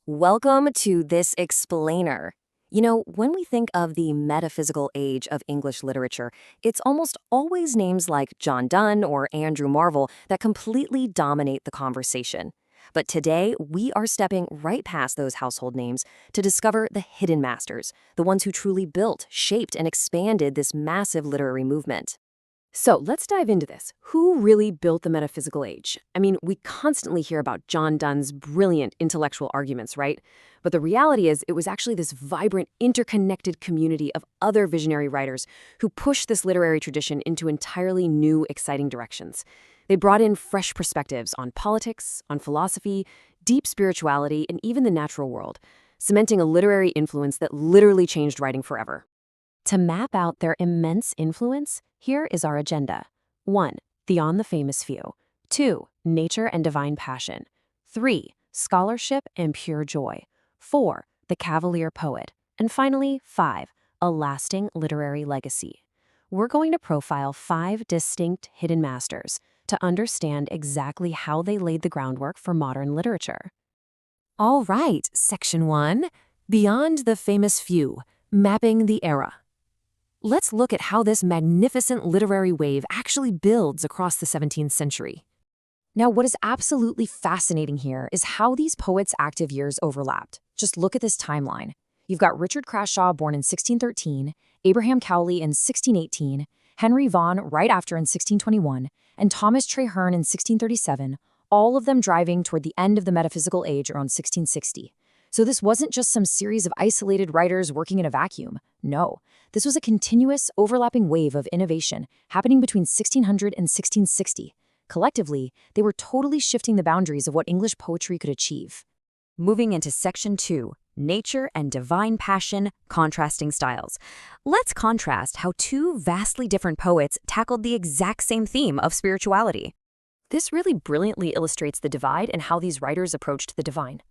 Welcome to this explainer. When we think of the metaphysical age of English literature, it's almost always names like John Donne or Andrew Marvell that completely dominate the conversation. But today, we are stepping right past those household names to discover the hidden masters, the ones who truly built, shaped, and expanded this massive literary movement. So let's dive into this. Who really built the metaphysical age? I mean, we constantly hear about John Donne's brilliant intellectual arguments, right? But the reality is, it was actually this vibrant, interconnected community of other visionary writers who pushed this literary tradition into entirely new, exciting directions. They brought in fresh perspectives on politics, on philosophy, deep spirituality, and even the natural world, cementing a literary influence that literally changed writing forever. To map out their immense influence, here is our agenda. 1. Beyond the famous few. 2. Nature and divine passion. 3. Scholarship and pure joy. 4. The cavalier poet. And finally, 5. A lasting literary legacy. We're going to profile 5 distinct hidden masters to understand exactly how they laid the groundwork for modern literature. All right, Section 1. Beyond the famous few. Mapping the era. Let's look at how this magnificent literary wave actually builds across the 17th century. Now, what is absolutely fascinating here is how these poets' active years overlapped. Just look at this timeline. You've got Richard Crashaw, born in 1613, Abraham Cowley in 1618, Henry Vaughan right after in 1621, and Thomas Traherne in 1637, all of them driving toward the end of the metaphysical age around 1660. So this wasn't just some series of isolated writers working in a vacuum. No, this was a continuous, overlapping wave of innovation happening between 1600 and 1660. Collectively, they were totally shifting the boundaries of what English poetry could achieve. Moving into Section 2, Nature and Divine Passion, Contrasting Styles. Let's contrast how 2 vastly different poets tackled the exact same theme of spirituality. This really brilliantly illustrates the divide and how these writers approached the divine.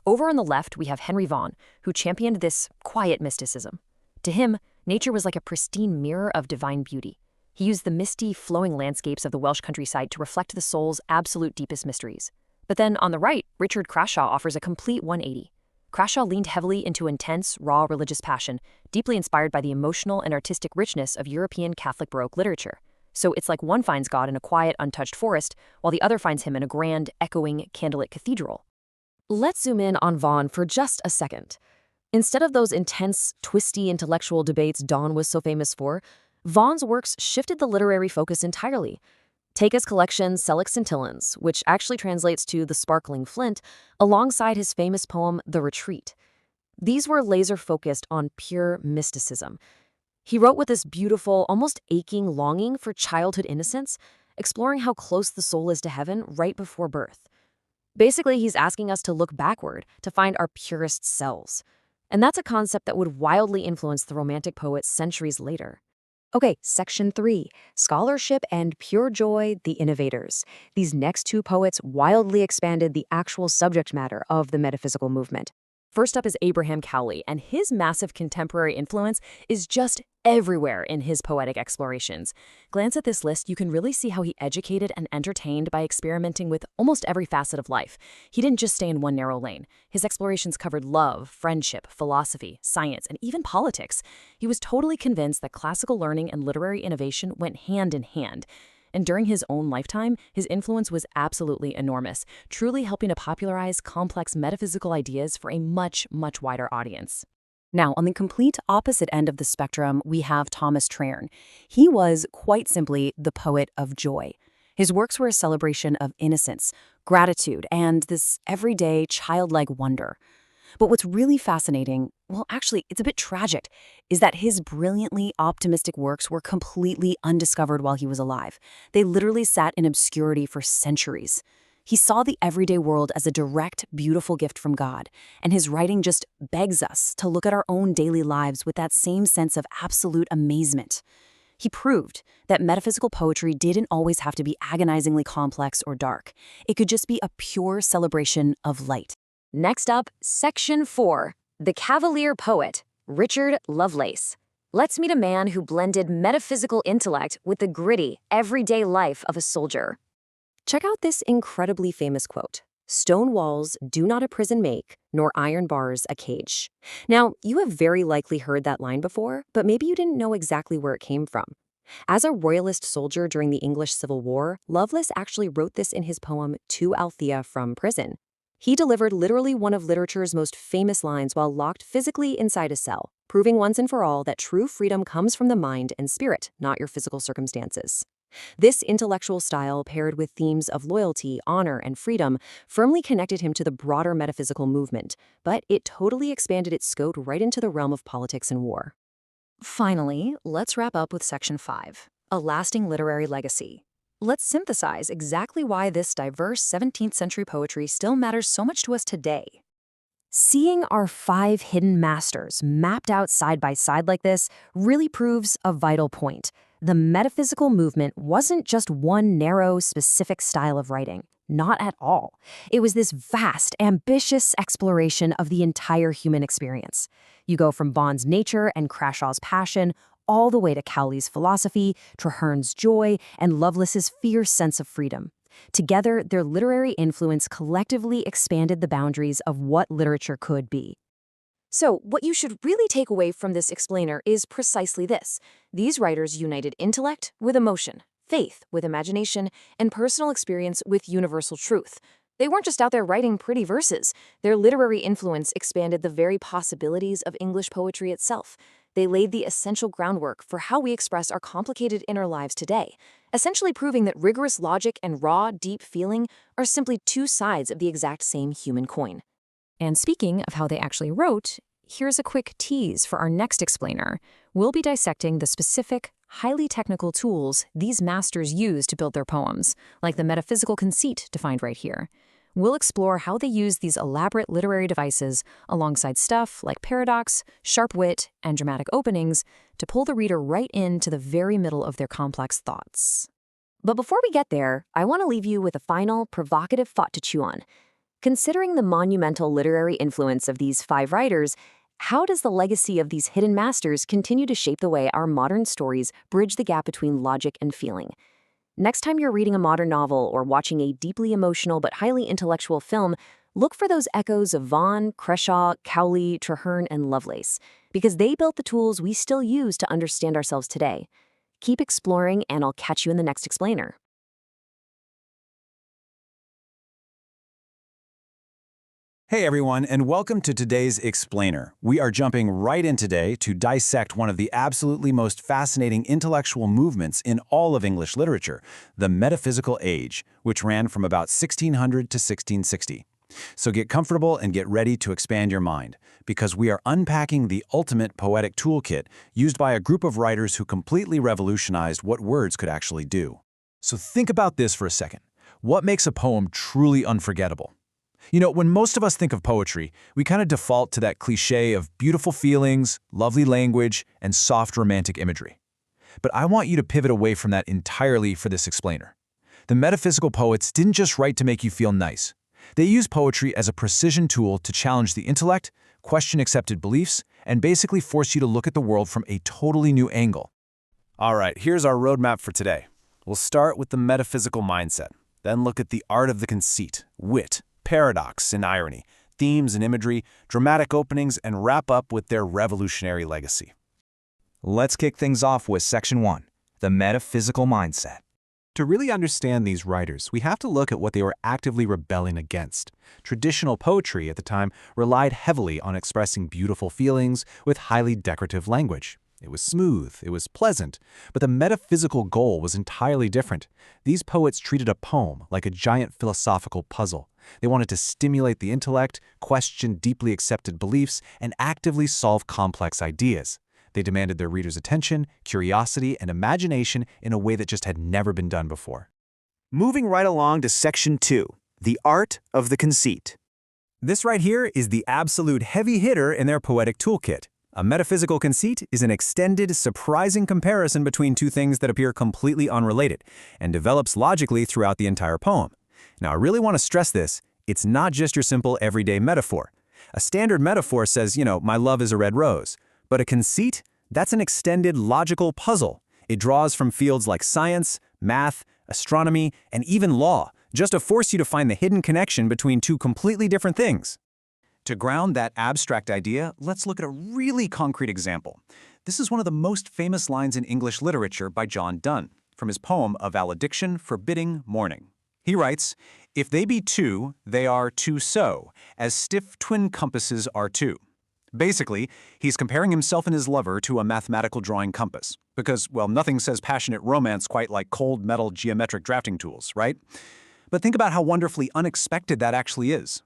Over on the left, we have Henry Vaughan, who championed this quiet mysticism. To him, nature was like a pristine mirror of divine beauty. He used the misty, flowing landscapes of the Welsh countryside to reflect the soul's absolute deepest mysteries. But then on the right, Richard Crashaw offers a complete 180. Crashaw leaned heavily into intense, raw religious passion, deeply inspired by the emotional and artistic richness of European Catholic Baroque literature. So it's like one finds God in a quiet, untouched forest, while the other finds him in a grand, echoing, candlelit cathedral. Let's zoom in on Vaughan for just a second. Instead of those intense, twisty intellectual debates Donne was so famous for, Vaughan's works shifted the literary focus entirely. Take his collection Selic Scintillans, which actually translates to The Sparkling Flint, alongside his famous poem The Retreat. These were laser-focused on pure mysticism. He wrote with this beautiful, almost aching longing for childhood innocence, exploring how close the soul is to heaven right before birth. Basically, he's asking us to look backward to find our purest selves. And that's a concept that would wildly influence the Romantic poets centuries later. Okay, Section 3, Scholarship and Pure Joy, the Innovators. These next 2 poets wildly expanded the actual subject matter of the metaphysical movement. First up is Abraham Cowley, and his massive contemporary influence is just everywhere in his poetic explorations. Glance at this list, you can really see how he educated and entertained by experimenting with almost every facet of life. He didn't just stay in one narrow lane. His explorations covered love, friendship, philosophy, science, and even politics. He was totally convinced that classical learning and literary innovation went hand in hand. And during his own lifetime, his influence was absolutely enormous, truly helping to popularize complex metaphysical ideas for a much, much wider audience. Now, on the complete opposite end of the spectrum, we have Thomas Traherne. He was, quite simply, the poet of joy. His works were a celebration of innocence, gratitude, and this everyday, childlike wonder. But what's really fascinating, well, actually, it's a bit tragic, is that his brilliantly optimistic works were completely undiscovered while he was alive. They literally sat in obscurity for centuries. He saw the everyday world as a direct, beautiful gift from God, and his writing just begs us to look at our own daily lives with that same sense of absolute amazement. He proved that metaphysical poetry didn't always have to be agonizingly complex or dark. It could just be a pure celebration of light. Next up, Section 4, The Cavalier Poet, Richard Lovelace. Let's meet a man who blended metaphysical intellect with the gritty, everyday life of a soldier. Check out this incredibly famous quote. "Stone walls do not a prison make, nor iron bars a cage." Now, you have very likely heard that line before, but maybe you didn't know exactly where it came from. As a royalist soldier during the English Civil War, Lovelace actually wrote this in his poem To Althea from prison. He delivered literally one of literature's most famous lines while locked physically inside a cell, proving once and for all that true freedom comes from the mind and spirit, not your physical circumstances. This intellectual style, paired with themes of loyalty, honor, and freedom, firmly connected him to the broader metaphysical movement, but it totally expanded its scope right into the realm of politics and war. Finally, let's wrap up with Section 5, a lasting literary legacy. Let's synthesize exactly why this diverse 17th century poetry still matters so much to us today. Seeing our 5 hidden masters mapped out side by side like this really proves a vital point. The metaphysical movement wasn't just one narrow, specific style of writing. Not at all. It was this vast, ambitious exploration of the entire human experience. You go from Vaughan's nature and Crashaw's passion, all the way to Cowley's philosophy, Traherne's joy, and Lovelace's fierce sense of freedom. Together, their literary influence collectively expanded the boundaries of what literature could be. So, what you should really take away from this explainer is precisely this. These writers united intellect with emotion, faith with imagination, and personal experience with universal truth. They weren't just out there writing pretty verses. Their literary influence expanded the very possibilities of English poetry itself. They laid the essential groundwork for how we express our complicated inner lives today, essentially proving that rigorous logic and raw, deep feeling are simply two sides of the exact same human coin. And speaking of how they actually wrote, here's a quick tease for our next explainer. We'll be dissecting the specific, highly technical tools these masters used to build their poems, like the metaphysical conceit defined right here. We'll explore how they used these elaborate literary devices alongside stuff like paradox, sharp wit, and dramatic openings to pull the reader right into the very middle of their complex thoughts. But before we get there, I want to leave you with a final, provocative thought to chew on. Considering the monumental literary influence of these 5 writers, how does the legacy of these hidden masters continue to shape the way our modern stories bridge the gap between logic and feeling? Next time you're reading a modern novel or watching a deeply emotional but highly intellectual film, look for those echoes of Vaughan, Crashaw, Cowley, Traherne, and Lovelace, because they built the tools we still use to understand ourselves today. Keep exploring, and I'll catch you in the next explainer. Hey everyone, and welcome to today's Explainer. We are jumping right in today to dissect one of the absolutely most fascinating intellectual movements in all of English literature, the Metaphysical Age, which ran from about 1600 to 1660. So get comfortable and get ready to expand your mind, because we are unpacking the ultimate poetic toolkit used by a group of writers who completely revolutionized what words could actually do. So think about this for a second. What makes a poem truly unforgettable? You know, when most of us think of poetry, we kind of default to that cliché of beautiful feelings, lovely language, and soft romantic imagery. But I want you to pivot away from that entirely for this explainer. The metaphysical poets didn't just write to make you feel nice. They used poetry as a precision tool to challenge the intellect, question accepted beliefs, and basically force you to look at the world from a totally new angle. All right, here's our roadmap for today. We'll start with the metaphysical mindset, then look at the art of the conceit, wit, paradox and irony, themes and imagery, dramatic openings, and wrap up with their revolutionary legacy. Let's kick things off with Section 1, the metaphysical mindset. To really understand these writers, we have to look at what they were actively rebelling against. Traditional poetry at the time relied heavily on expressing beautiful feelings with highly decorative language. It was smooth, it was pleasant, but the metaphysical goal was entirely different. These poets treated a poem like a giant philosophical puzzle. They wanted to stimulate the intellect, question deeply accepted beliefs, and actively solve complex ideas. They demanded their readers' attention, curiosity, and imagination in a way that just had never been done before. Moving right along to Section 2, the art of the conceit. This right here is the absolute heavy hitter in their poetic toolkit. A metaphysical conceit is an extended, surprising comparison between two things that appear completely unrelated and develops logically throughout the entire poem. Now, I really want to stress this. It's not just your simple everyday metaphor. A standard metaphor says, my love is a red rose. But a conceit, that's an extended logical puzzle. It draws from fields like science, math, astronomy, and even law, just to force you to find the hidden connection between two completely different things. To ground that abstract idea, let's look at a really concrete example. This is one of the most famous lines in English literature by John Donne, from his poem A Valediction Forbidding Mourning. He writes, "If they be two, they are two so, as stiff twin compasses are two." Basically, he's comparing himself and his lover to a mathematical drawing compass. Because, well, nothing says passionate romance quite like cold metal geometric drafting tools, right? But think about how wonderfully unexpected that actually is.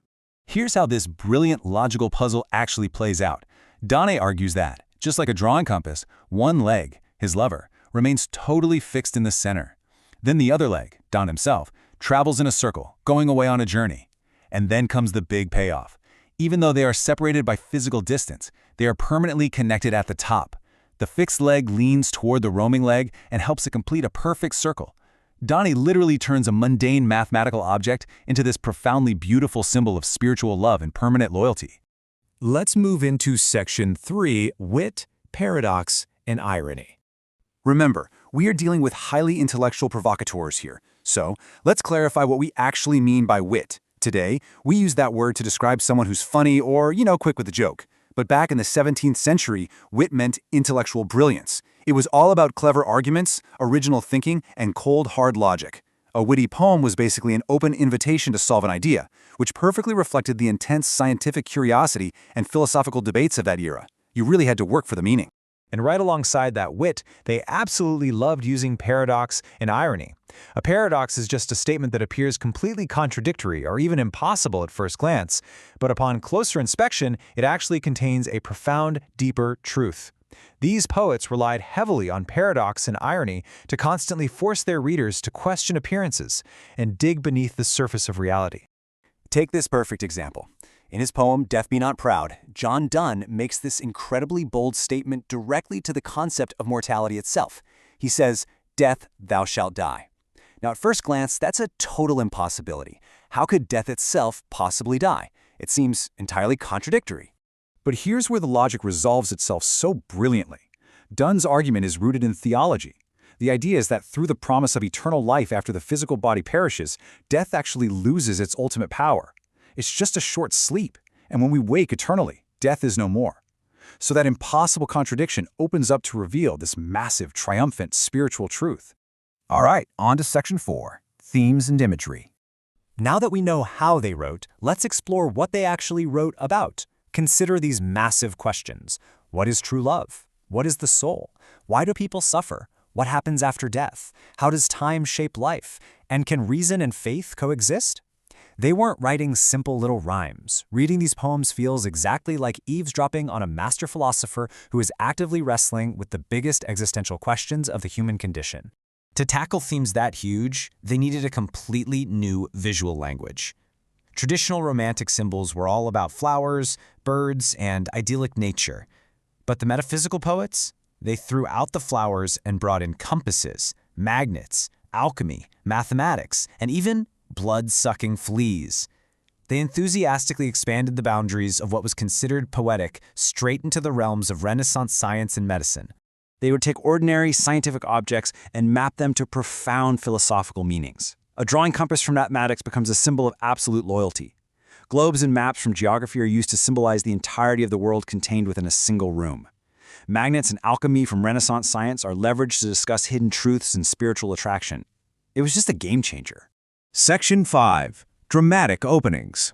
Here's how this brilliant logical puzzle actually plays out. Donne argues that, just like a drawing compass, one leg, his lover, remains totally fixed in the center. Then the other leg, Donne himself, travels in a circle, going away on a journey. And then comes the big payoff. Even though they are separated by physical distance, they are permanently connected at the top. The fixed leg leans toward the roaming leg and helps it complete a perfect circle. Donne literally turns a mundane mathematical object into this profoundly beautiful symbol of spiritual love and permanent loyalty. Let's move into Section 3, Wit, Paradox, and Irony. Remember, we are dealing with highly intellectual provocateurs here, so let's clarify what we actually mean by wit. Today, we use that word to describe someone who's funny or, quick with a joke. But back in the 17th century, wit meant intellectual brilliance. It was all about clever arguments, original thinking, and cold, hard logic. A witty poem was basically an open invitation to solve an idea, which perfectly reflected the intense scientific curiosity and philosophical debates of that era. You really had to work for the meaning. And right alongside that wit, they absolutely loved using paradox and irony. A paradox is just a statement that appears completely contradictory or even impossible at first glance, but upon closer inspection, it actually contains a profound, deeper truth. These poets relied heavily on paradox and irony to constantly force their readers to question appearances and dig beneath the surface of reality. Take this perfect example. In his poem, Death Be Not Proud, John Donne makes this incredibly bold statement directly to the concept of mortality itself. He says, "Death, thou shalt die." Now, at first glance, that's a total impossibility. How could death itself possibly die? It seems entirely contradictory. But here's where the logic resolves itself so brilliantly. Donne's argument is rooted in theology. The idea is that through the promise of eternal life after the physical body perishes, death actually loses its ultimate power. It's just a short sleep, and when we wake eternally, death is no more. So that impossible contradiction opens up to reveal this massive, triumphant spiritual truth. All right, on to Section 4, Themes and Imagery. Now that we know how they wrote, let's explore what they actually wrote about. Consider these massive questions. What is true love? What is the soul? Why do people suffer? What happens after death? How does time shape life? And can reason and faith coexist? They weren't writing simple little rhymes. Reading these poems feels exactly like eavesdropping on a master philosopher who is actively wrestling with the biggest existential questions of the human condition. To tackle themes that huge, they needed a completely new visual language. Traditional romantic symbols were all about flowers, birds, and idyllic nature. But the metaphysical poets? They threw out the flowers and brought in compasses, magnets, alchemy, mathematics, and even blood-sucking fleas. They enthusiastically expanded the boundaries of what was considered poetic straight into the realms of Renaissance science and medicine. They would take ordinary scientific objects and map them to profound philosophical meanings. A drawing compass from mathematics becomes a symbol of absolute loyalty. Globes and maps from geography are used to symbolize the entirety of the world contained within a single room. Magnets and alchemy from Renaissance science are leveraged to discuss hidden truths and spiritual attraction. It was just a game changer. Section 5, Dramatic Openings.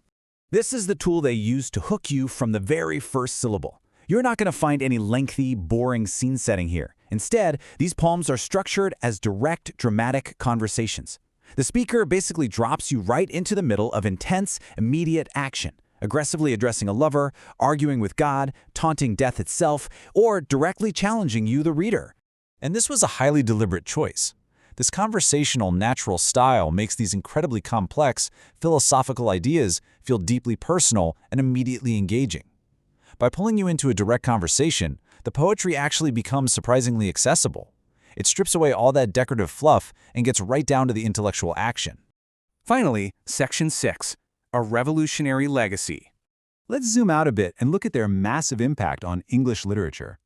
This is the tool they use to hook you from the very first syllable. You're not going to find any lengthy, boring scene setting here. Instead, these poems are structured as direct, dramatic conversations. The speaker basically drops you right into the middle of intense, immediate action, aggressively addressing a lover, arguing with God, taunting death itself, or directly challenging you, the reader. And this was a highly deliberate choice. This conversational, natural style makes these incredibly complex, philosophical ideas feel deeply personal and immediately engaging. By pulling you into a direct conversation, the poetry actually becomes surprisingly accessible. It strips away all that decorative fluff and gets right down to the intellectual action. Finally, Section 6, A Revolutionary Legacy. Let's zoom out a bit and look at their massive impact on English literature.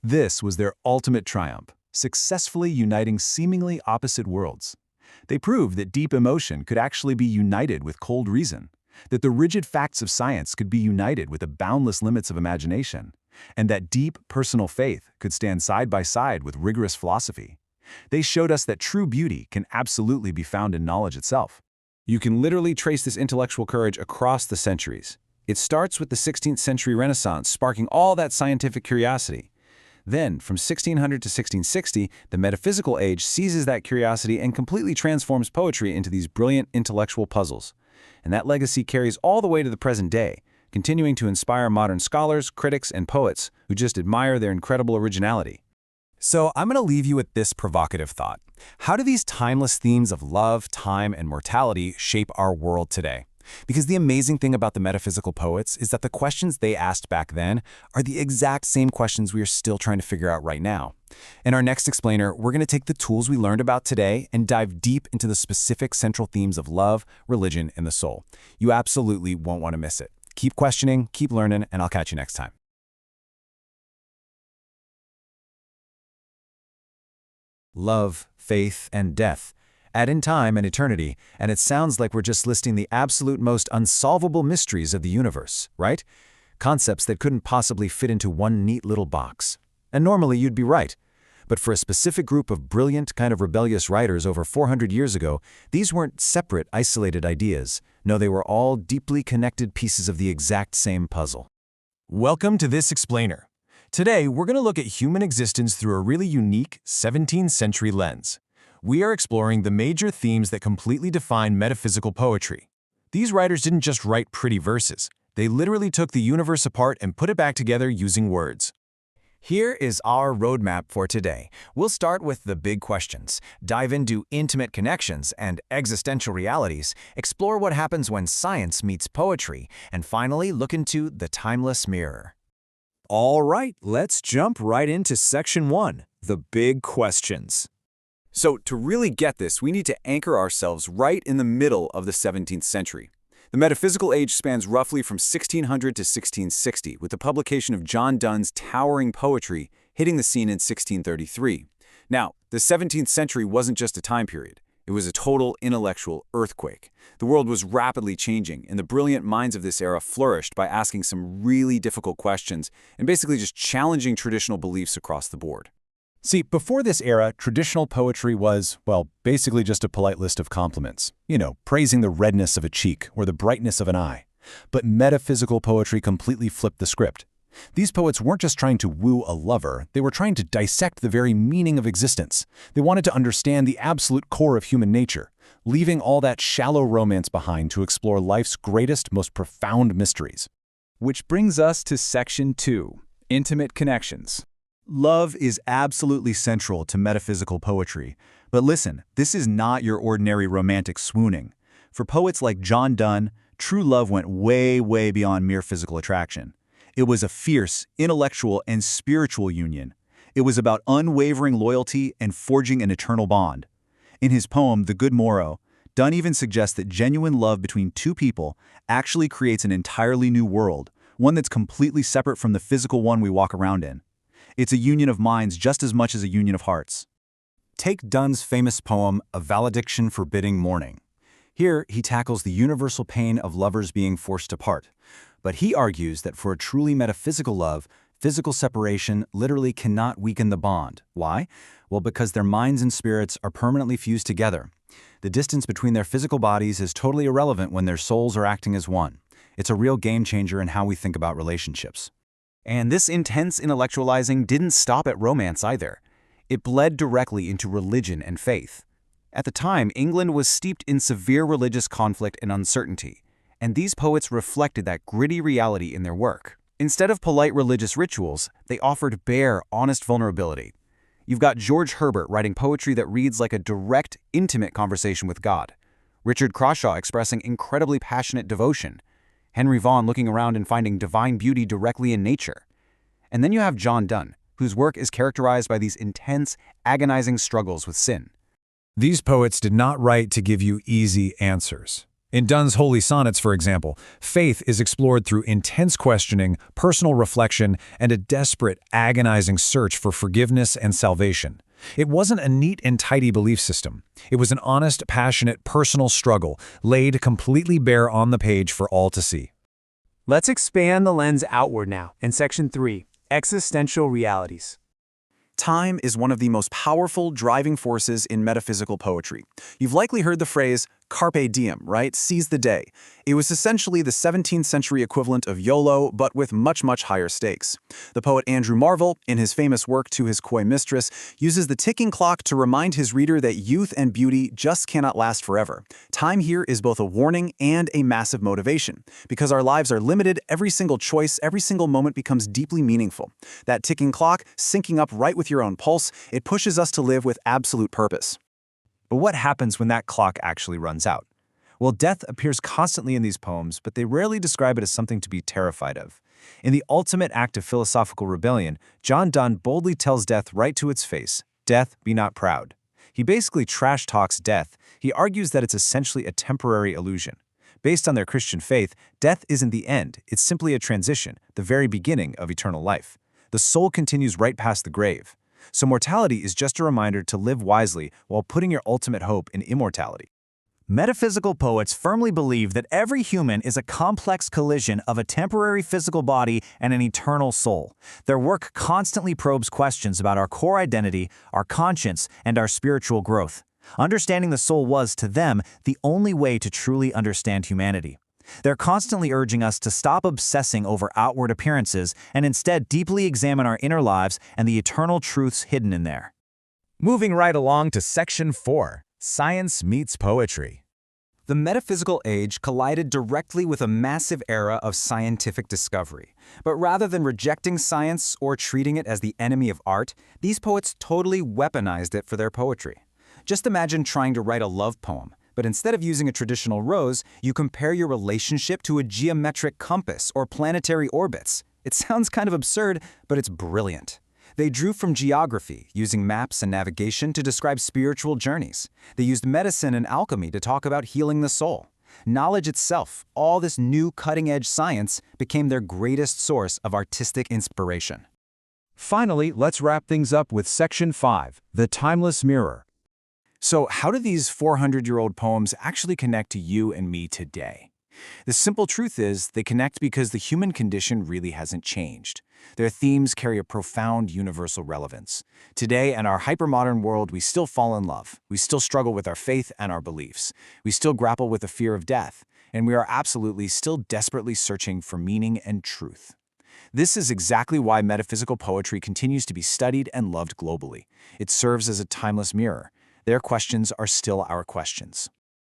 This was their ultimate triumph, successfully uniting seemingly opposite worlds. They proved that deep emotion could actually be united with cold reason, that the rigid facts of science could be united with the boundless limits of imagination, and that deep personal faith could stand side by side with rigorous philosophy. They showed us that true beauty can absolutely be found in knowledge itself. You can literally trace this intellectual courage across the centuries. It starts with the 16th century Renaissance, sparking all that scientific curiosity. Then, from 1600 to 1660, the Metaphysical Age seizes that curiosity and completely transforms poetry into these brilliant intellectual puzzles. And that legacy carries all the way to the present day, continuing to inspire modern scholars, critics, and poets who just admire their incredible originality. So I'm going to leave you with this provocative thought. How do these timeless themes of love, time, and mortality shape our world today? Because the amazing thing about the metaphysical poets is that the questions they asked back then are the exact same questions we are still trying to figure out right now. In our next explainer, we're going to take the tools we learned about today and dive deep into the specific central themes of love, religion, and the soul. You absolutely won't want to miss it. Keep questioning, keep learning, and I'll catch you next time. Love, faith, and death. Add in time and eternity, and it sounds like we're just listing the absolute most unsolvable mysteries of the universe, right? Concepts that couldn't possibly fit into one neat little box. And normally you'd be right. But for a specific group of brilliant, kind of rebellious writers over 400 years ago, these weren't separate, isolated ideas. No, they were all deeply connected pieces of the exact same puzzle. Welcome to this explainer. Today, we're going to look at human existence through a really unique 17th century lens. We are exploring the major themes that completely define metaphysical poetry. These writers didn't just write pretty verses. They literally took the universe apart and put it back together using words. Here is our roadmap for today. We'll start with the big questions, dive into intimate connections and existential realities, explore what happens when science meets poetry, and finally look into the timeless mirror. All right, let's jump right into Section 1, the big questions. So to really get this, we need to anchor ourselves right in the middle of the 17th century. The Metaphysical Age spans roughly from 1600 to 1660, with the publication of John Donne's towering poetry hitting the scene in 1633. Now, the 17th century wasn't just a time period. It was a total intellectual earthquake. The world was rapidly changing, and the brilliant minds of this era flourished by asking some really difficult questions and basically just challenging traditional beliefs across the board. See, before this era, traditional poetry was, well, basically just a polite list of compliments. Praising the redness of a cheek or the brightness of an eye. But metaphysical poetry completely flipped the script. These poets weren't just trying to woo a lover, they were trying to dissect the very meaning of existence. They wanted to understand the absolute core of human nature, leaving all that shallow romance behind to explore life's greatest, most profound mysteries. Which brings us to Section 2, Intimate Connections. Love is absolutely central to metaphysical poetry. But listen, this is not your ordinary romantic swooning. For poets like John Donne, true love went way, way beyond mere physical attraction. It was a fierce, intellectual, and spiritual union. It was about unwavering loyalty and forging an eternal bond. In his poem, The Good Morrow, Donne even suggests that genuine love between two people actually creates an entirely new world, one that's completely separate from the physical one we walk around in. It's a union of minds just as much as a union of hearts. Take Donne's famous poem, A Valediction Forbidding Mourning. Here, he tackles the universal pain of lovers being forced apart. But he argues that for a truly metaphysical love, physical separation literally cannot weaken the bond. Why? Well, because their minds and spirits are permanently fused together. The distance between their physical bodies is totally irrelevant when their souls are acting as one. It's a real game changer in how we think about relationships. And this intense intellectualizing didn't stop at romance either. It bled directly into religion and faith. At the time, England was steeped in severe religious conflict and uncertainty, and these poets reflected that gritty reality in their work. Instead of polite religious rituals, they offered bare, honest vulnerability. You've got George Herbert writing poetry that reads like a direct, intimate conversation with God. Richard Crashaw expressing incredibly passionate devotion. Henry Vaughan looking around and finding divine beauty directly in nature. And then you have John Donne, whose work is characterized by these intense, agonizing struggles with sin. These poets did not write to give you easy answers. In Donne's Holy Sonnets, for example, faith is explored through intense questioning, personal reflection, and a desperate, agonizing search for forgiveness and salvation. It wasn't a neat and tidy belief system. It was an honest, passionate, personal struggle, laid completely bare on the page for all to see. Let's expand the lens outward now, in Section 3, Existential Realities. Time is one of the most powerful driving forces in metaphysical poetry. You've likely heard the phrase, carpe diem, right? Seize the day. It was essentially the 17th century equivalent of YOLO, but with much, much higher stakes. The poet Andrew Marvell, in his famous work To His Coy Mistress, uses the ticking clock to remind his reader that youth and beauty just cannot last forever. Time here is both a warning and a massive motivation. Because our lives are limited, every single choice, every single moment becomes deeply meaningful. That ticking clock, syncing up right with your own pulse, it pushes us to live with absolute purpose. But what happens when that clock actually runs out? Well, death appears constantly in these poems, but they rarely describe it as something to be terrified of. In the ultimate act of philosophical rebellion, John Donne boldly tells death right to its face, "Death, be not proud." He basically trash talks death. He argues that it's essentially a temporary illusion. Based on their Christian faith, death isn't the end, it's simply a transition, the very beginning of eternal life. The soul continues right past the grave. So mortality is just a reminder to live wisely while putting your ultimate hope in immortality. Metaphysical poets firmly believe that every human is a complex collision of a temporary physical body and an eternal soul. Their work constantly probes questions about our core identity, our conscience, and our spiritual growth. Understanding the soul was, to them, the only way to truly understand humanity. They're constantly urging us to stop obsessing over outward appearances and instead deeply examine our inner lives and the eternal truths hidden in there. Moving right along to Section 4, Science Meets Poetry. The Metaphysical Age collided directly with a massive era of scientific discovery. But rather than rejecting science or treating it as the enemy of art, these poets totally weaponized it for their poetry. Just imagine trying to write a love poem. But instead of using a traditional rose, you compare your relationship to a geometric compass or planetary orbits. It sounds kind of absurd, but it's brilliant. They drew from geography, using maps and navigation to describe spiritual journeys. They used medicine and alchemy to talk about healing the soul. Knowledge itself, all this new cutting-edge science, became their greatest source of artistic inspiration. Finally, let's wrap things up with Section 5, The Timeless Mirror. So how do these 400-year-old poems actually connect to you and me today? The simple truth is they connect because the human condition really hasn't changed. Their themes carry a profound universal relevance. Today, in our hypermodern world, we still fall in love. We still struggle with our faith and our beliefs. We still grapple with the fear of death. And we are absolutely still desperately searching for meaning and truth. This is exactly why metaphysical poetry continues to be studied and loved globally. It serves as a timeless mirror. Their questions are still our questions.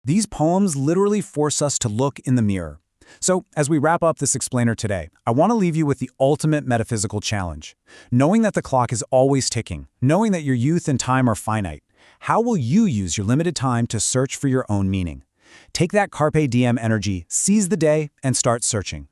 These poems literally force us to look in the mirror. So, as we wrap up this explainer today, I want to leave you with the ultimate metaphysical challenge. Knowing that the clock is always ticking, knowing that your youth and time are finite, how will you use your limited time to search for your own meaning? Take that carpe diem energy, seize the day, and start searching.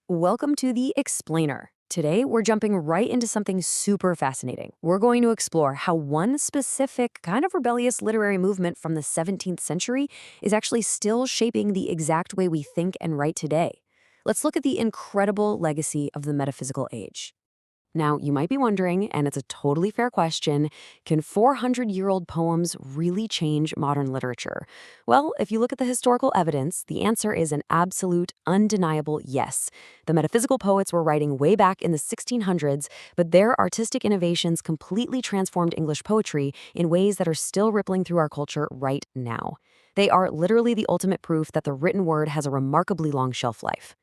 Welcome to the Explainer. Today, we're jumping right into something super fascinating. We're going to explore how one specific, kind of rebellious literary movement from the 17th century is actually still shaping the exact way we think and write today. Let's look at the incredible legacy of the Metaphysical Age. Now, you might be wondering, and it's a totally fair question, can 400-year-old poems really change modern literature? Well, if you look at the historical evidence, the answer is an absolute, undeniable yes. The metaphysical poets were writing way back in the 1600s, but their artistic innovations completely transformed English poetry in ways that are still rippling through our culture right now. They are literally the ultimate proof that the written word has a remarkably long shelf life.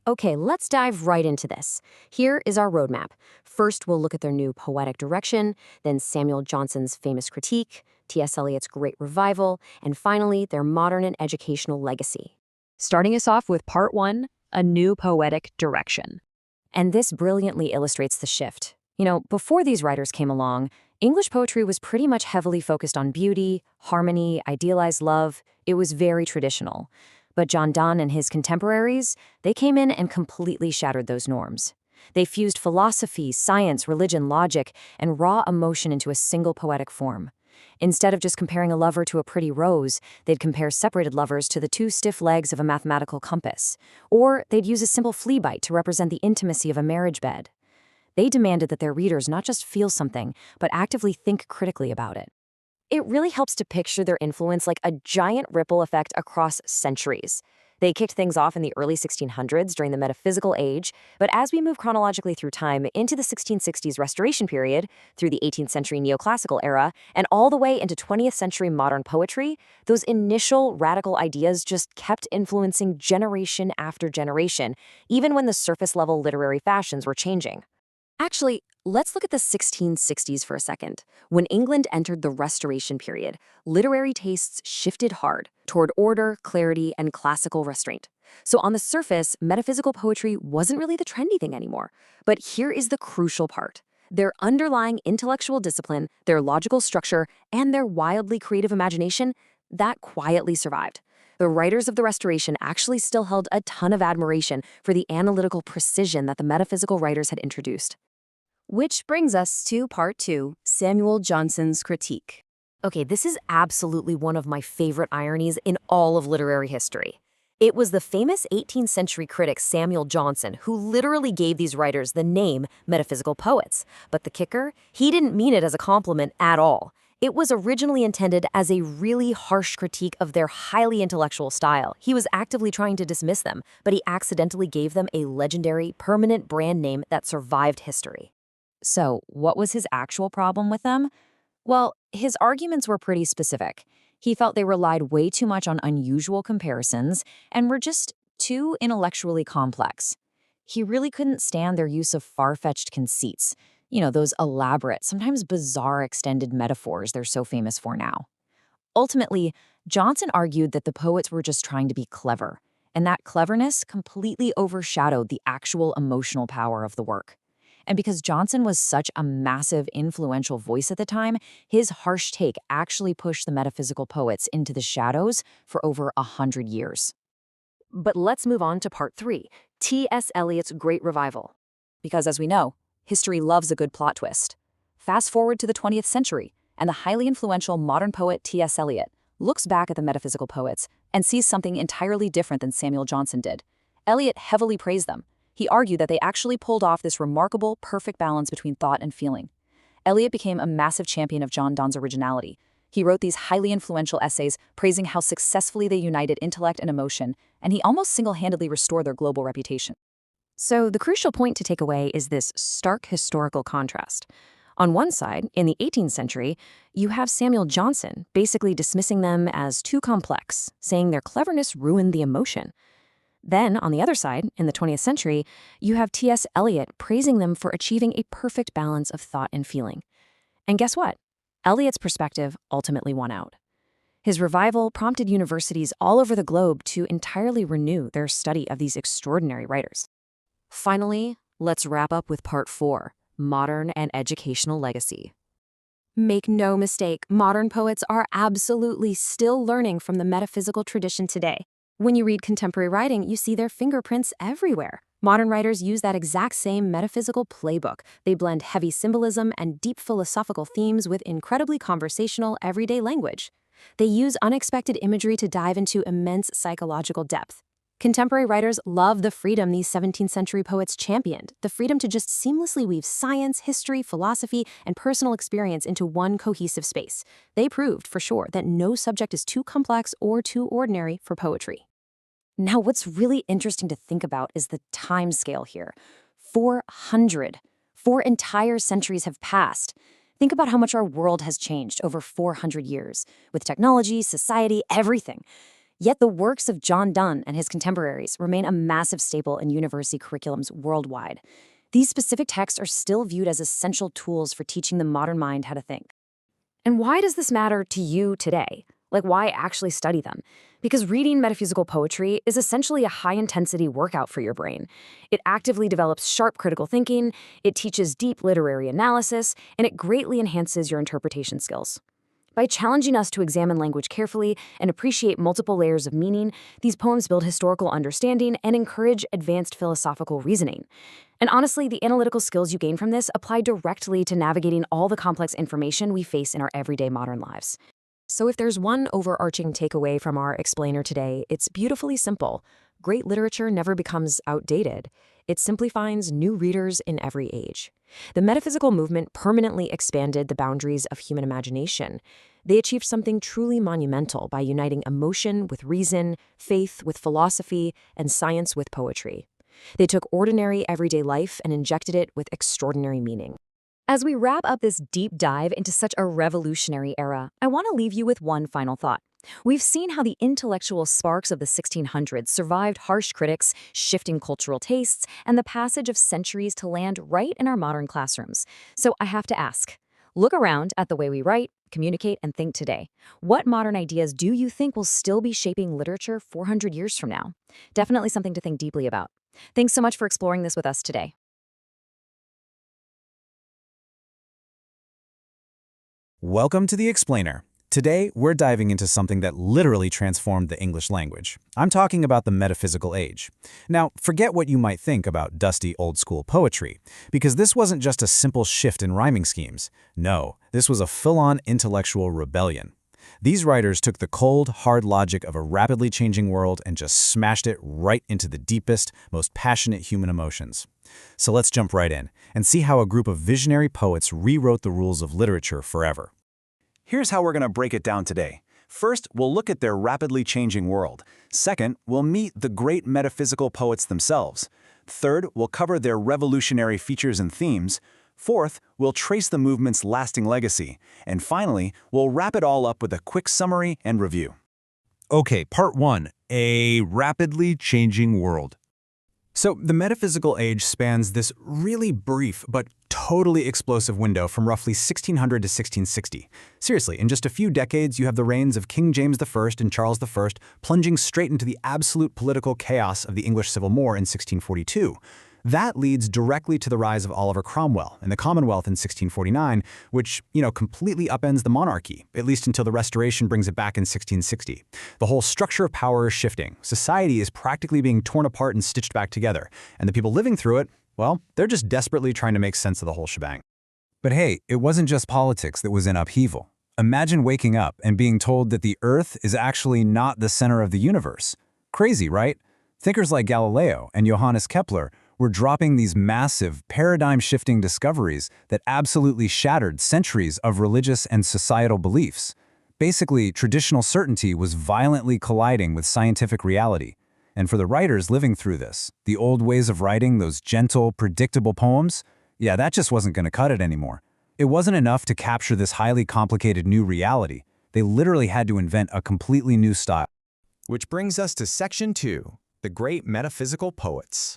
Okay, let's dive right into this. Here is our roadmap. First, we'll look at their new poetic direction, then Samuel Johnson's famous critique, T.S. Eliot's great revival, and finally, their modern and educational legacy. Starting us off with Part 1, a new poetic direction. And this brilliantly illustrates the shift. You know, before these writers came along, English poetry was pretty much heavily focused on beauty, harmony, idealized love. It was very traditional. But John Donne and his contemporaries, they came in and completely shattered those norms. They fused philosophy, science, religion, logic, and raw emotion into a single poetic form. Instead of just comparing a lover to a pretty rose, they'd compare separated lovers to the two stiff legs of a mathematical compass. Or they'd use a simple flea bite to represent the intimacy of a marriage bed. They demanded that their readers not just feel something, but actively think critically about it. It really helps to picture their influence like a giant ripple effect across centuries. They kicked things off in the early 1600s during the Metaphysical Age, but as we move chronologically through time into the 1660s Restoration period, through the 18th century Neoclassical era, and all the way into 20th century modern poetry, those initial radical ideas just kept influencing generation after generation, even when the surface-level literary fashions were changing. Actually, let's look at the 1660s for a second. When England entered the Restoration period, literary tastes shifted hard toward order, clarity, and classical restraint. So on the surface, metaphysical poetry wasn't really the trendy thing anymore. But here is the crucial part. Their underlying intellectual discipline, their logical structure, and their wildly creative imagination, that quietly survived. The writers of the Restoration actually still held a ton of admiration for the analytical precision that the metaphysical writers had introduced. Which brings us to part 2, Samuel Johnson's critique. Okay, this is absolutely one of my favorite ironies in all of literary history. It was the famous 18th century critic Samuel Johnson who literally gave these writers the name metaphysical poets. But the kicker? He didn't mean it as a compliment at all. It was originally intended as a really harsh critique of their highly intellectual style. He was actively trying to dismiss them, but he accidentally gave them a legendary, permanent brand name that survived history. So, what was his actual problem with them? Well, his arguments were pretty specific. He felt they relied way too much on unusual comparisons and were just too intellectually complex. He really couldn't stand their use of far-fetched conceits, those elaborate, sometimes bizarre extended metaphors they're so famous for now. Ultimately, Johnson argued that the poets were just trying to be clever, and that cleverness completely overshadowed the actual emotional power of the work. And because Johnson was such a massive, influential voice at the time, his harsh take actually pushed the metaphysical poets into the shadows for over 100 years. But let's move on to part 3, T.S. Eliot's Great Revival. Because as we know, history loves a good plot twist. Fast forward to the 20th century, and the highly influential modern poet T.S. Eliot looks back at the metaphysical poets and sees something entirely different than Samuel Johnson did. Eliot heavily praised them. He argued that they actually pulled off this remarkable, perfect balance between thought and feeling. Eliot became a massive champion of John Donne's originality. He wrote these highly influential essays praising how successfully they united intellect and emotion, and he almost single-handedly restored their global reputation. So the crucial point to take away is this stark historical contrast. On one side, in the 18th century, you have Samuel Johnson basically dismissing them as too complex, saying their cleverness ruined the emotion. Then, on the other side, in the 20th century, you have T.S. Eliot praising them for achieving a perfect balance of thought and feeling. And guess what? Eliot's perspective ultimately won out. His revival prompted universities all over the globe to entirely renew their study of these extraordinary writers. Finally, let's wrap up with part 4, Modern and Educational Legacy. Make no mistake, modern poets are absolutely still learning from the metaphysical tradition today. When you read contemporary writing, you see their fingerprints everywhere. Modern writers use that exact same metaphysical playbook. They blend heavy symbolism and deep philosophical themes with incredibly conversational, everyday language. They use unexpected imagery to dive into immense psychological depth. Contemporary writers love the freedom these 17th century poets championed, the freedom to just seamlessly weave science, history, philosophy, and personal experience into one cohesive space. They proved, for sure, that no subject is too complex or too ordinary for poetry. Now, what's really interesting to think about is the time scale here. 400. 4 entire centuries have passed. Think about how much our world has changed over 400 years, with technology, society, everything. Yet the works of John Donne and his contemporaries remain a massive staple in university curriculums worldwide. These specific texts are still viewed as essential tools for teaching the modern mind how to think. And why does this matter to you today? Like, why actually study them? Because reading metaphysical poetry is essentially a high-intensity workout for your brain. It actively develops sharp critical thinking, it teaches deep literary analysis, and it greatly enhances your interpretation skills. By challenging us to examine language carefully and appreciate multiple layers of meaning, these poems build historical understanding and encourage advanced philosophical reasoning. And honestly, the analytical skills you gain from this apply directly to navigating all the complex information we face in our everyday modern lives. So if there's one overarching takeaway from our explainer today, it's beautifully simple. Great literature never becomes outdated. It simply finds new readers in every age. The metaphysical movement permanently expanded the boundaries of human imagination. They achieved something truly monumental by uniting emotion with reason, faith with philosophy, and science with poetry. They took ordinary everyday life and injected it with extraordinary meaning. As we wrap up this deep dive into such a revolutionary era, I want to leave you with one final thought. We've seen how the intellectual sparks of the 1600s survived harsh critics, shifting cultural tastes, and the passage of centuries to land right in our modern classrooms. So I have to ask, look around at the way we write, communicate, and think today. What modern ideas do you think will still be shaping literature 400 years from now? Definitely something to think deeply about. Thanks so much for exploring this with us today. Welcome to The Explainer. Today, we're diving into something that literally transformed the English language. I'm talking about the Metaphysical Age. Now, forget what you might think about dusty old-school poetry, because this wasn't just a simple shift in rhyming schemes. No, this was a full-on intellectual rebellion. These writers took the cold, hard logic of a rapidly changing world and just smashed it right into the deepest, most passionate human emotions. So let's jump right in and see how a group of visionary poets rewrote the rules of literature forever. Here's how we're going to break it down today. First, we'll look at their rapidly changing world. Second, we'll meet the great metaphysical poets themselves. Third, we'll cover their revolutionary features and themes. Fourth, we'll trace the movement's lasting legacy. And finally, we'll wrap it all up with a quick summary and review. Okay, part 1, a rapidly changing world. So the Metaphysical Age spans this really brief but totally explosive window from roughly 1600 to 1660. Seriously, in just a few decades, you have the reigns of King James I and Charles I plunging straight into the absolute political chaos of the English Civil War in 1642. That leads directly to the rise of Oliver Cromwell and the Commonwealth in 1649, which, completely upends the monarchy, at least until the Restoration brings it back in 1660. The whole structure of power is shifting. Society is practically being torn apart and stitched back together, and the people living through it, well, they're just desperately trying to make sense of the whole shebang. But hey, it wasn't just politics that was in upheaval. Imagine waking up and being told that the Earth is actually not the center of the universe. Crazy, right? Thinkers like Galileo and Johannes Kepler were dropping these massive, paradigm-shifting discoveries that absolutely shattered centuries of religious and societal beliefs. Basically, traditional certainty was violently colliding with scientific reality. And for the writers living through this, the old ways of writing those gentle, predictable poems, yeah, that just wasn't going to cut it anymore. It wasn't enough to capture this highly complicated new reality. They literally had to invent a completely new style. Which brings us to Section 2, the Great Metaphysical Poets.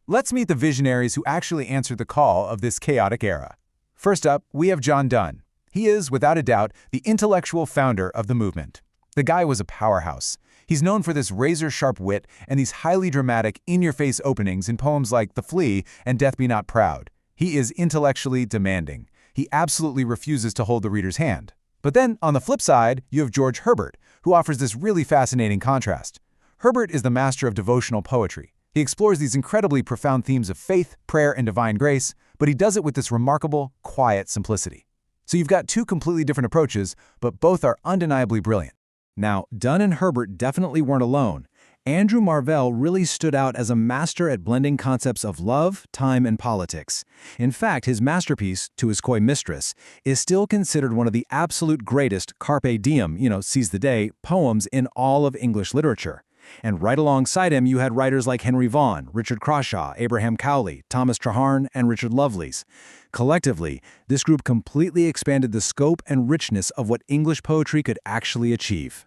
Let's meet the visionaries who actually answered the call of this chaotic era. First up, we have John Donne. He is, without a doubt, the intellectual founder of the movement. The guy was a powerhouse. He's known for this razor-sharp wit and these highly dramatic, in-your-face openings in poems like The Flea and Death Be Not Proud. He is intellectually demanding. He absolutely refuses to hold the reader's hand. But then, on the flip side, you have George Herbert, who offers this really fascinating contrast. Herbert is the master of devotional poetry. He explores these incredibly profound themes of faith, prayer, and divine grace, but he does it with this remarkable, quiet simplicity. So you've got two completely different approaches, but both are undeniably brilliant. Now, Donne and Herbert definitely weren't alone. Andrew Marvell really stood out as a master at blending concepts of love, time, and politics. In fact, his masterpiece, To His Coy Mistress, is still considered one of the absolute greatest carpe diem, seize the day, poems in all of English literature. And right alongside him, you had writers like Henry Vaughan, Richard Crashaw, Abraham Cowley, Thomas Traherne, and Richard Lovelace. Collectively, this group completely expanded the scope and richness of what English poetry could actually achieve.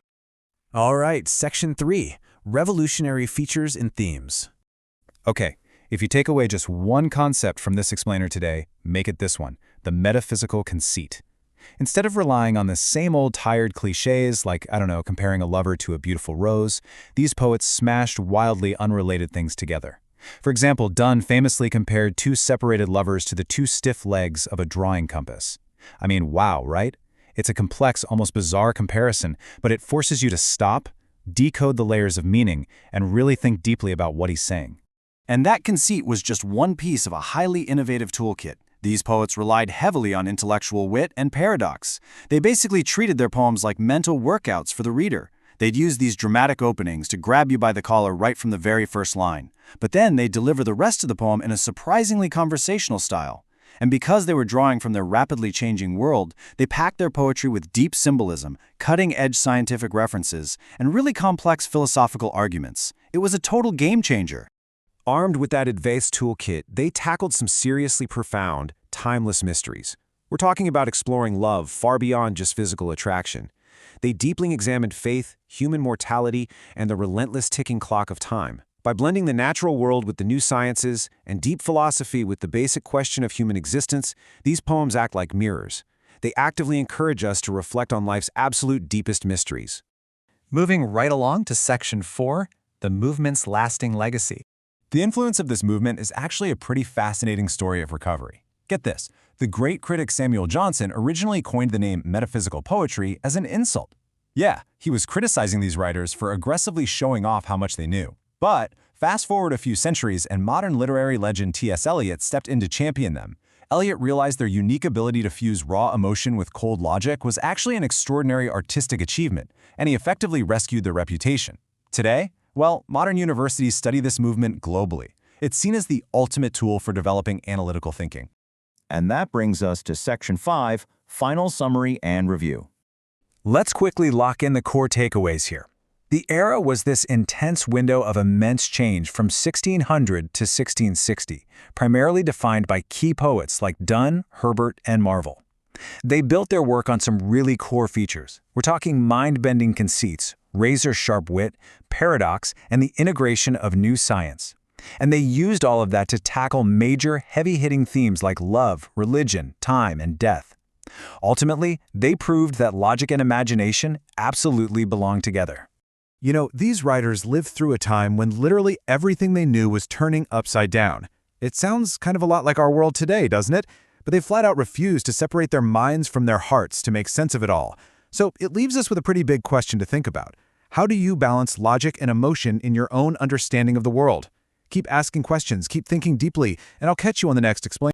All right, Section 3, Revolutionary Features and Themes. Okay, if you take away just one concept from this explainer today, make it this one, the metaphysical conceit. Instead of relying on the same old tired cliches like, comparing a lover to a beautiful rose, these poets smashed wildly unrelated things together. For example, Donne famously compared two separated lovers to the two stiff legs of a drawing compass. I mean, wow, right? It's a complex, almost bizarre comparison, but it forces you to stop, decode the layers of meaning, and really think deeply about what he's saying. And that conceit was just one piece of a highly innovative toolkit. These poets relied heavily on intellectual wit and paradox. They basically treated their poems like mental workouts for the reader. They'd use these dramatic openings to grab you by the collar right from the very first line. But then they'd deliver the rest of the poem in a surprisingly conversational style. And because they were drawing from their rapidly changing world, they packed their poetry with deep symbolism, cutting-edge scientific references, and really complex philosophical arguments. It was a total game changer. Armed with that advanced toolkit, they tackled some seriously profound, timeless mysteries. We're talking about exploring love far beyond just physical attraction. They deeply examined faith, human mortality, and the relentless ticking clock of time. By blending the natural world with the new sciences and deep philosophy with the basic question of human existence, these poems act like mirrors. They actively encourage us to reflect on life's absolute deepest mysteries. Moving right along to Section 4, the movement's lasting legacy. The influence of this movement is actually a pretty fascinating story of recovery. Get this, the great critic Samuel Johnson originally coined the name metaphysical poetry as an insult. Yeah, he was criticizing these writers for aggressively showing off how much they knew. But fast forward a few centuries and modern literary legend T.S. Eliot stepped in to champion them. Eliot realized their unique ability to fuse raw emotion with cold logic was actually an extraordinary artistic achievement, and he effectively rescued their reputation. Today, well, modern universities study this movement globally. It's seen as the ultimate tool for developing analytical thinking. And that brings us to Section 5, Final Summary and Review. Let's quickly lock in the core takeaways here. The era was this intense window of immense change from 1600 to 1660, primarily defined by key poets like Donne, Herbert, and Marvell. They built their work on some really core features. We're talking mind-bending conceits, razor-sharp wit, paradox, and the integration of new science. And they used all of that to tackle major, heavy-hitting themes like love, religion, time, and death. Ultimately, they proved that logic and imagination absolutely belong together. You know, these writers lived through a time when literally everything they knew was turning upside down. It sounds kind of a lot like our world today, doesn't it? But they flat out refused to separate their minds from their hearts to make sense of it all. So it leaves us with a pretty big question to think about. How do you balance logic and emotion in your own understanding of the world? Keep asking questions, keep thinking deeply, and I'll catch you on the next Explain.